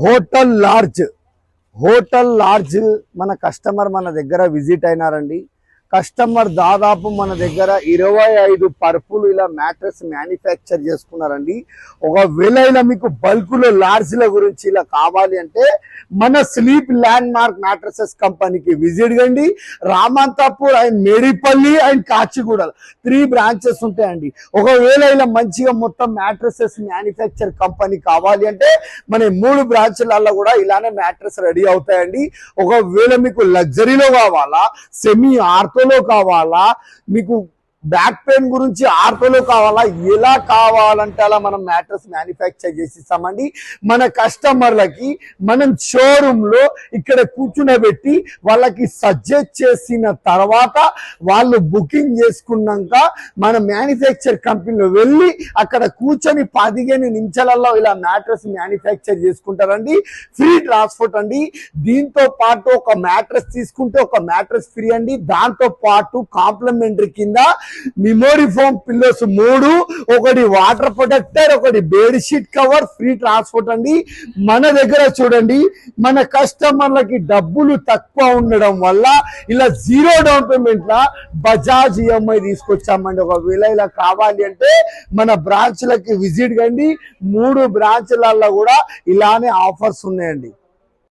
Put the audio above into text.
Hotel LADS hotel LADS మన customer మన దగ్గర విజిట్ అయినారండి. కస్టమర్ దాదాపు మన దగ్గర 25 పరుపులు ఇలా మ్యాట్రెస్ మ్యానుఫ్యాక్చర్ చేసుకున్నారండి. ఒకవేళ ఇలా మీకు బల్క్లో లాడ్జ్ల గురించి ఇలా కావాలి అంటే మన స్లీప్ ల్యాండ్ మార్క్ మ్యాట్రసెస్ కంపెనీకి విజిట్ కండి. Ramanthapur and Medipalli and Kachiguda 3 branches ఉంటాయండి. ఒకవేళ ఇలా మంచిగా మొత్తం మ్యాట్రసెస్ మ్యానుఫ్యాక్చర్ కంపెనీ కావాలి అంటే మన 3 బ్రాంచ్లలో కూడా ఇలానే మ్యాట్రస్ రెడీ అవుతాయండి. ఒకవేళ మీకు లగ్జరీలో కావాలా, సెమీ ఆర్థోలో కావాలా, మీకు బ్యాక్ పెయిన్ గురించి ఆర్థోలో కావాలా, ఎలా కావాలంటే అలా మనం మ్యాట్రస్ మ్యానుఫ్యాక్చర్ చేసి ఇస్తామండి. మన కస్టమర్లకి మనం షోరూమ్ లో ఇక్కడ కూర్చునబెట్టి వాళ్ళకి సజెస్ట్ చేసిన తర్వాత వాళ్ళు బుకింగ్ చేసుకున్నాక మన మ్యానుఫ్యాక్చర్ కంపెనీలో వెళ్ళి అక్కడ కూర్చొని 15 నిమిషాలలో ఇలా మ్యాట్రస్ మ్యానుఫ్యాక్చర్ చేసుకుంటారండి. ఫ్రీ ట్రాన్స్పోర్ట్ అండి. దీంతో పాటు ఒక మ్యాట్రస్ తీసుకుంటే ఒక మ్యాట్రస్ ఫ్రీ అండి. దాంతో పాటు కాంప్లిమెంటరీ కింద మెమోరీ ఫోమ్ పిల్లోస్ 3, ఒకటి వాటర్ ప్రొటెక్టర్, ఒకటి bed sheet cover, free transport అండి. మన దగ్గర చూడండి, మన కస్టమర్లకి డబ్బులు తక్కువ ఉండడం వల్ల ఇలా 0 డౌన్ పేమెంట్ లా బజాజ్ ఈఎంఐ తీసుకొచ్చామండి. ఒకవేళ ఇలా కావాలి అంటే మన బ్రాంచ్లకి విజిట్ కండి. 3 బ్రాంచ్లలో కూడా ఇలానే ఆఫర్స్ ఉన్నాయండి.